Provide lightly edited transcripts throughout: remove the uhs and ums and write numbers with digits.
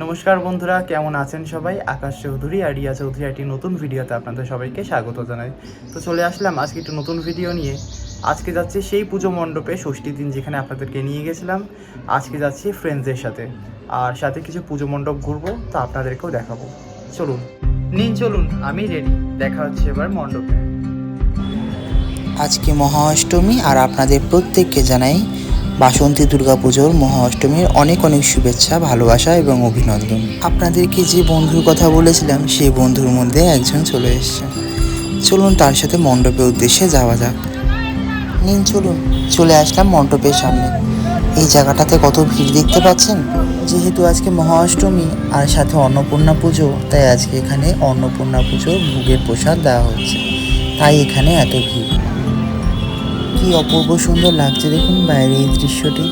নমস্কার বন্ধুরা, কেমন আছেন সবাই? আকাশ চৌধুরী আর রিয়া চৌধুরী একটি নতুন ভিডিওতে আপনাদের সবাইকে স্বাগত জানাই। তো চলে আসলাম আজকে একটু নতুন ভিডিও নিয়ে। আজকে যাচ্ছি সেই পুজো মণ্ডপে, ষষ্ঠীর দিন যেখানে আপনাদেরকে নিয়ে গেছিলাম। আজকে যাচ্ছি ফ্রেন্ডসদের সাথে, আর সাথে কিছু পুজো মণ্ডপ ঘুরবো, তো আপনাদেরকেও দেখাবো। চলুন চলুন, আমি রেডি। দেখা হচ্ছে এবার মণ্ডপে। আজকে মহা অষ্টমী, আর আপনাদের প্রত্যেককে জানাই বাসন্তী দুর্গাপুজোর মহা অষ্টমীর অনেক অনেক শুভেচ্ছা, ভালোবাসা এবং অভিনন্দন। আপনাদেরকে যে বন্ধুর কথা বলেছিলাম সেই বন্ধুর মধ্যে একজন চলে এসছে। চলুন তার সাথে মণ্ডপের উদ্দেশ্যে যাওয়া যাক। চলুন, চলে আসলাম মণ্ডপের সামনে। এই জায়গাটাতে কত ভিড় দেখতে পাচ্ছেন। যেহেতু আজকে মহা অষ্টমী আর সাথে অন্নপূর্ণা পুজো, তাই আজকে এখানে অন্নপূর্ণা পুজোর ভোগের প্রসাদ দেওয়া হচ্ছে, তাই এখানে এত ভিড়। কি অপূর্ব সুন্দর লাগছে দেখুন বাইরে এই দৃশ্যটি।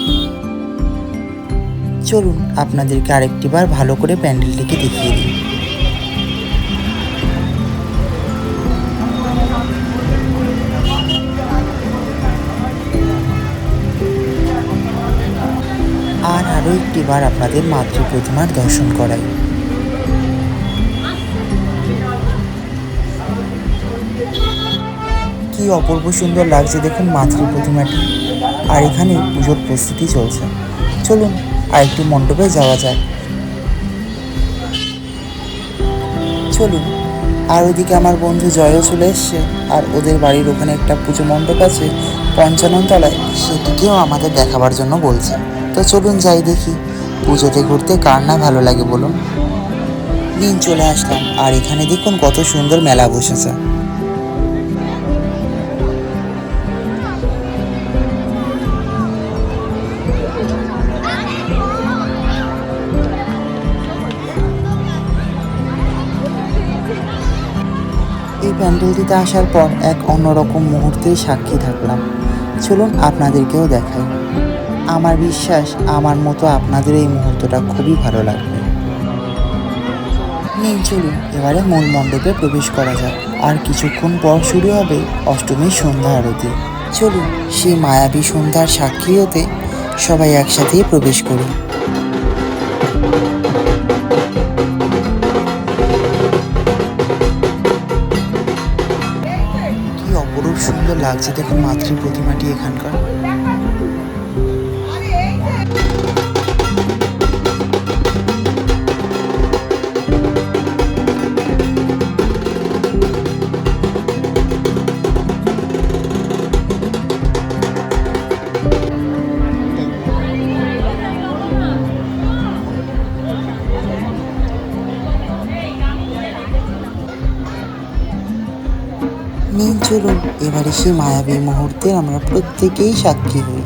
চলুন আপনাদেরকে আরেকটিবার ভালো করে প্যান্ডেলটিকে দেখিয়ে দিই। আর আরও একটিবার আপনাদের মাতৃ প্রতিমার দর্শন করাই। কি অপূর্ব সুন্দর লাগছে দেখুন মাতৃ প্রতিমাটি। আর এখানে পুজোর প্রস্তুতি চলছে। চলুন আরেকটি মণ্ডপে যাওয়া যায়। চলুন। আর ওইদিকে আমার বন্ধু জয়ও চলে এসছে, আর ওদের বাড়ির ওখানে একটা পুজো মণ্ডপ আছে ৫৫ তলায়, সেটিকেও আমাদের দেখাবার জন্য বলছে। তো চলুন যাই দেখি, পুজোতে ঘুরতে কার না ভালো লাগে বলুন। চলে আসলাম, আর এখানে দেখুন কত সুন্দর মেলা বসেছে। এই প্যান্ডেলটিতে আসার পর এক অন্যরকম মুহূর্তেই সাক্ষী থাকলাম। চলুন আপনাদেরকেও দেখাই। আমার বিশ্বাস আমার মতো আপনাদের এই মুহূর্তটা খুবই ভালো লাগবে। চলুন এবারে মূল মণ্ডপে প্রবেশ করা যাক। আর কিছুক্ষণ পর শুরু হবে অষ্টমীর সন্ধ্যা আরতি। চলুন সেই মায়াবী সন্ধ্যার সাক্ষী হতে সবাই একসাথেই প্রবেশ করি। কি অপরূপ সুন্দর লাগছে দেখুন মাতৃ প্রতিমাটি এখানকার। চলুন এবারে সেই মায়াবী মুহূর্তে আমরা প্রত্যেকেই সাক্ষী হই।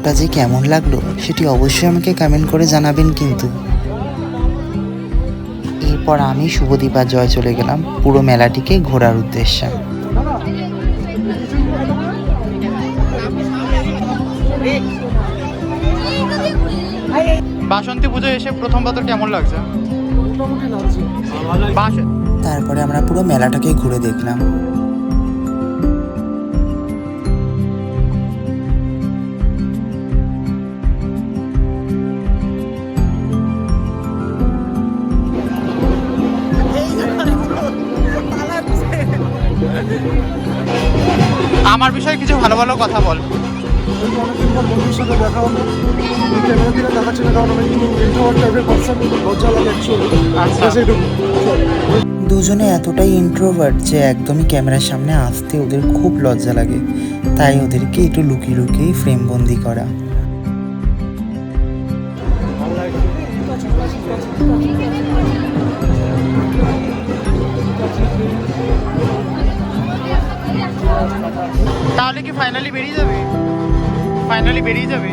ভিতরটা যে কেমন লাগলো সেটি অবশ্যই আমাকে কমেন্ট করে জানাবেন কিন্তু। এরপর আমি শুভদীপ আর জয় চলে গেলাম পুরো মেলাটিকে ঘোরার উদ্দেশ্যে। বাসন্তী পুজো এসে প্রথমবার তো কেমন লাগছে? তারপরে আমরা পুরো মেলাটাকে ঘুরে দেখলাম। আমার বিষয়ে কিছু ভালো ভালো কথা বল। অনেকদিনকার বন্ধুর সাথে দেখা হলো। ক্যামেরা দিকে দেখাচ্ছি না, কারণ আমি একটু ইন্ট্রোভার্ট টাইপের পারসন, লজ্জা লাগে অ্যাকচুয়ালি। আচ্ছা। সেইটুকু। দুজনে এতটাই ইন্ট্রোভার্ট যে একদমই ক্যামেরার সামনে আসতে ওদের খুব লজ্জা লাগে, তাই ওদেরকে একটু লুকিয়ে লুকিয়ে ফ্রেম বন্দি করা। তাহলে কি ফাইনালি বেরিয়ে যাবে? ফাইনালি বেরিয়ে যাবে?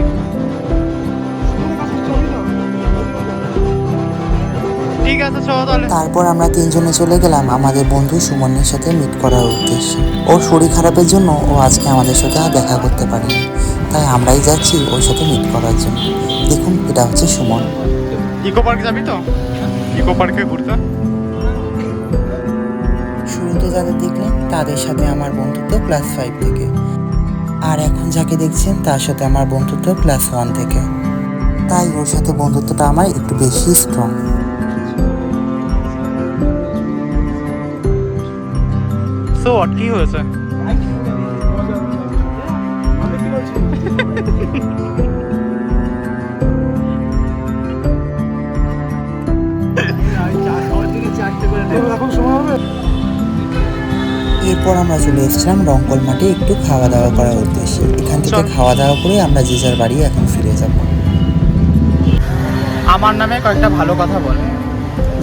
ঠিক আছে চলো তাহলে। তারপর আমরা তিনজনে চলে গেলাম আমাদের বন্ধু সুমনের সাথে মিট করার উদ্দেশ্যে। ওর শরীর খারাপের জন্য ও আজকে আমাদের সাথে আর দেখা করতে পারেনি, তাই আমরাই যাচ্ছি ওর সাথে মিট করার জন্য। দেখুন, এটা হচ্ছে সুমন। ইকো পার্ক যাবি তো? ইকো পার্কে ঘুরতে। শুরুতে যাদের দেখলেন তাদের সাথে আমার বন্ধুত্ব ক্লাস 5 থেকে, আর এখন যাকে দেখছেন তার সাথে আমার বন্ধুত্ব ক্লাস 1 থেকে, তাই ওর সাথে বন্ধুত্বটা আমার একটু বেশি স্ট্রং। সো হোয়াট, কি হয়েছে? এখন সময় হবে। এরপর আমরা চলে এসেছিলাম রঙ্গল মাঠে একটু খাওয়া দাওয়া করার উদ্দেশ্যে। এখান থেকে খাওয়া দাওয়া করে আমরা যে যার বাড়ি এখন ফিরে যাব। আমার নামে কয়েকটা ভালো কথা বল।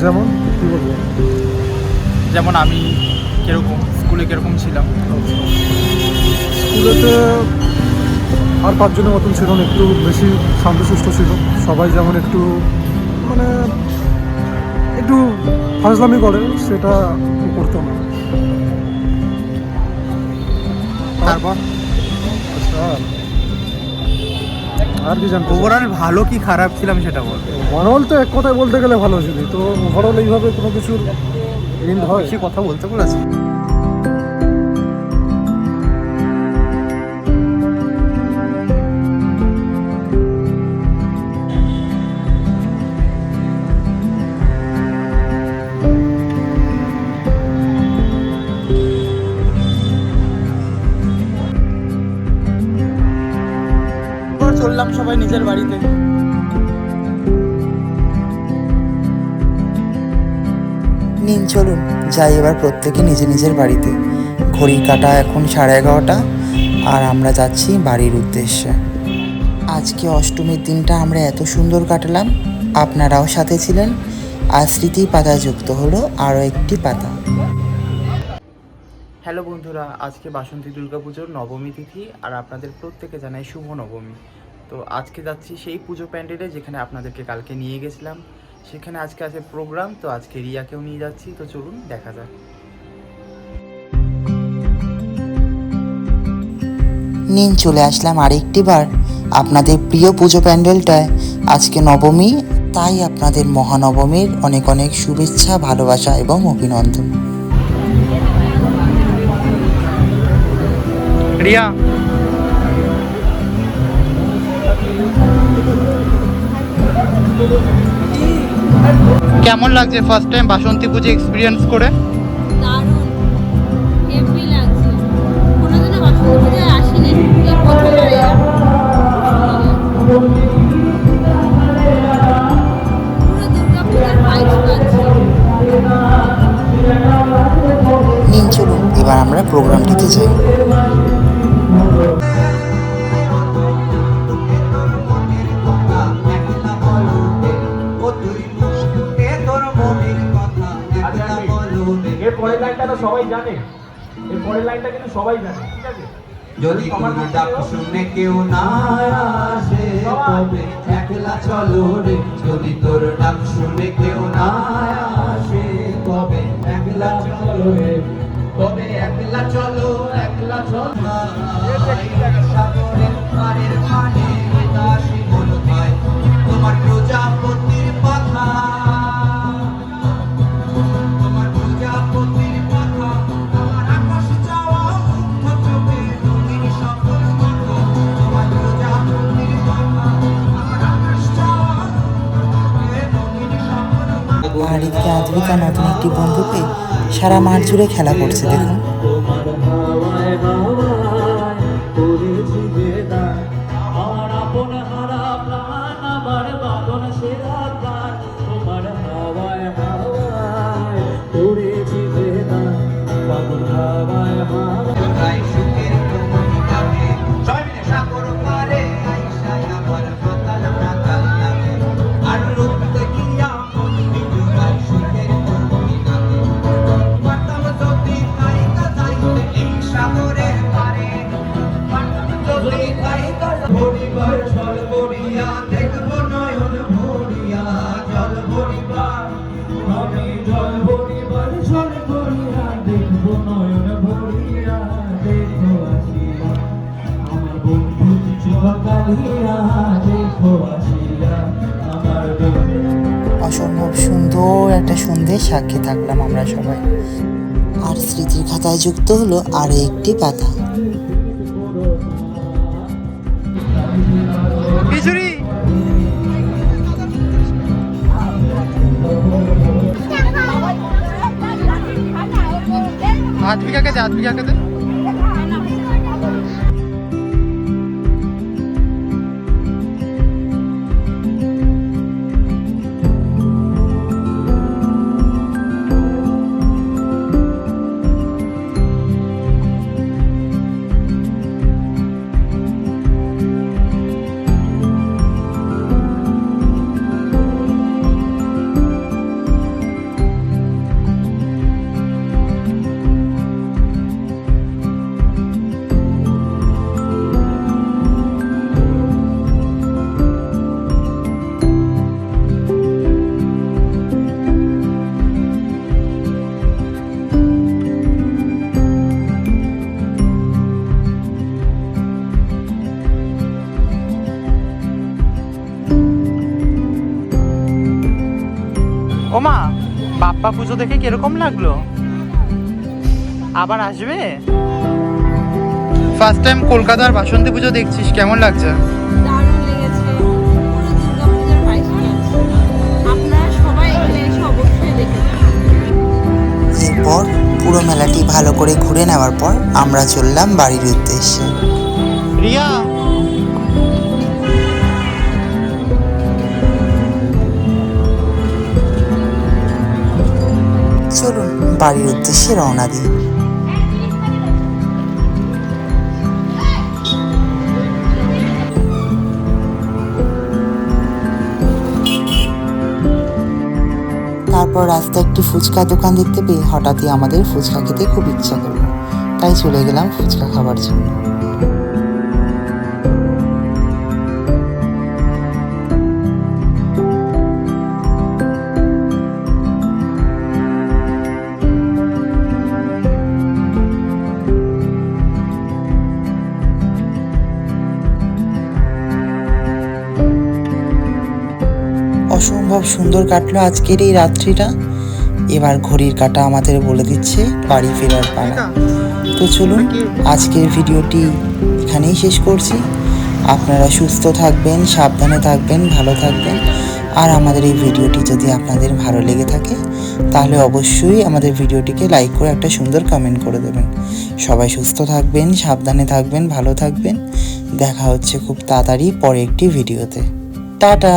যেমন কি বলবো? যেমন আমি কিরকম স্কুলে কিরকম ছিলাম। স্কুলেতে আর 5 জনের মতন ছিল না, একটু বেশি শান্তশিষ্ট ছিল সবাই। যেমন একটু মানে একটু ফাজলামি করে, সেটা ও করতো না। তারপর আর কি জানতে? ওভারঅল ভালো কি খারাপ ছিলাম সেটা বল। ওভারঅল তো এক কথায় বলতে গেলে ভালো ছিল। তো ওভারঅল এইভাবে কোনো কিছুর এন্ড হয়? সে কথা বলতে বলেছে। চললাম সবাই নিজের বাড়িতে। নিন চলুন যাই এবার প্রত্যেকে নিজে নিজের বাড়িতে। ঘড়ি কাটা এখন 11:30 আর আমরা যাচ্ছি বাড়ির উদ্দেশ্যে। আজকে অষ্টমীর দিনটা আমরা এত সুন্দর কাটালাম, আপনারাও সাথে ছিলেন। আর স্মৃতির পাতায় যুক্ত হলো আরও একটি পাতা। হ্যালো বন্ধুরা, আজকে বাসন্তী দুর্গাপুজোর নবমী তিথি, আর আপনাদের প্রত্যেকে জানাই শুভ নবমী। তো আজকে যাচ্ছি সেই পুজো প্যান্ডেলে যেখানে আপনাদেরকে কালকে নিয়ে গেছিলাম। সেখানে আজকে আছে প্রোগ্রাম, তো আজকে রিয়াকেও নিয়ে যাচ্ছি। তো চলুন দেখা যাক। নিন চলে আসলাম আরেকটি বার আপনাদের প্রিয় পুজো প্যান্ডেলটায়। আজকে নবমী, তাই আপনাদের মহানবমীর অনেক অনেক শুভেচ্ছা, ভালোবাসা এবং অভিনন্দন। রিয়া, কেমন লাগছে ফার্স্ট টাইম বাসন্তী পুজো এক্সপিরিয়েন্স করে? দারুণ হেভি লাগছে। কোনোদিনও বাসন্তী পুজোয় আসিনি, এই প্রথমবার এলাম। পুরো দুর্গাপূজার ভাইবস পাচ্ছি। নিন চলুন এবার আমরা প্রোগ্রামটিতে যাই। এর পরের লাইনটা তো সবাই জানে, এর পরের লাইনটা কিন্তু সবাই জানে, ঠিক আছে? যদি তোর ডাক শুনে কেউ না আসে তবে একলা চলো রে, যদি তোর ডাক শুনে কেউ না আসে তবে একলা চলো রে, তবে একলা চলো, একলা চলো। সাগরের পাড়ের পানে দাসী মন পায় তোমার প্রজাপতির পাখা, তোমার প্রজাপতির পাখা, আমার আকাশ যাওয়া মুগ্ধ চোখে রঙিন সকল মাখা, তোমার প্রজাপতির পাখা, আমার আকাশ যাওয়া মুগ্ধ চোখে রঙিন সকল মাখা। আর এদিকে আদ্রিকা নতুন একটি বন্ধু পেয়ে সারা মাঠ জুড়ে খেলা করছে দেখুন। তোমার হাওয়ায় হাওয়ায় করেছি যে দান, আমার আপন হারা প্রাণ, আমার বাঁধন সেরা প্রাণ, তোমার হাওয়ায় হাওয়ায় করেছি যে দান, বাঁধন হাওয়ায় হাওয়ায় সুখের তোমারি ডাকে, সবাই মিলে সাগর পারে আইসায় আমার মাতাল মাতাল লাগে, আর রূপতে গিয়া মন বিজুগায় সুখের তোমারি ডাকে, পারতাম যদি তাইকা যাইতে এই সাগরের পারে, পারতাম যদি তাইকা ভরিবার জল ভরিয়া দেখবো নয়ন ভরিয়া, জল ভরিবার আমি জল ভরিবার জল ভরিয়া দেখবো নয়ন ভরিয়া, দেখো আসিয়া আমার বন্ধু চিরকালিয়া, দেখো আসিয়া আমার বন্ধু। অসম্ভব সুন্দর একটা সন্ধ্যে সাক্ষী থাকলাম আমরা সবাই। আর স্মৃতির খাতায় যুক্ত হলো আরও একটি পাতা। খিচুড়ি আদ্রিকাকে দে, আদ্রিকাকে দে। ওমা, বাপ্পা পুজো দেখে কিরকম লাগলো? আবার আসবে? ফার্স্ট টাইম কলকাতার বাসন্তী পুজো দেখছিস, কেমন লাগছে? দারুণ লেগেছে, পুরো দুর্গাপূজার ভাইব লাগছে। আপনারা সবাই এখানে এসে অবশ্যই দেখে যান। এরপর পুরো মেলাটি ভালো করে ঘুরে নেওয়ার পর আমরা চললাম বাড়ির উদ্দেশ্যে। রিয়া, চলুন বাড়ির উদ্দেশ্যে রওনা দিই। তারপর রাস্তায় একটি ফুচকা দোকান দেখতে পেয়ে হঠাৎই আমাদের ফুচকা খেতে খুব ইচ্ছা করলো, তাই চলে গেলাম ফুচকা খাবার জন্য। অসম্ভব সুন্দর কাটলো আজকের এই রাত্রিটা। এবার ঘড়ির কাঁটা আমাদের বলে দিচ্ছে বাড়ি ফেরার পালা। তো চলুন আজকের ভিডিওটি এখানেই শেষ করছি। আপনারা সুস্থ থাকবেন, সাবধানে থাকবেন, ভালো থাকবেন। আর আমাদের এই ভিডিওটি যদি আপনাদের ভালো লেগে থাকে তাহলে অবশ্যই আমাদের ভিডিওটিকে লাইক করে একটা সুন্দর কমেন্ট করে দেবেন। সবাই সুস্থ থাকবেন, সাবধানে থাকবেন, ভালো থাকবেন। দেখা হচ্ছে খুব তাড়াতাড়ি পরে একটি ভিডিওতে। টাটা।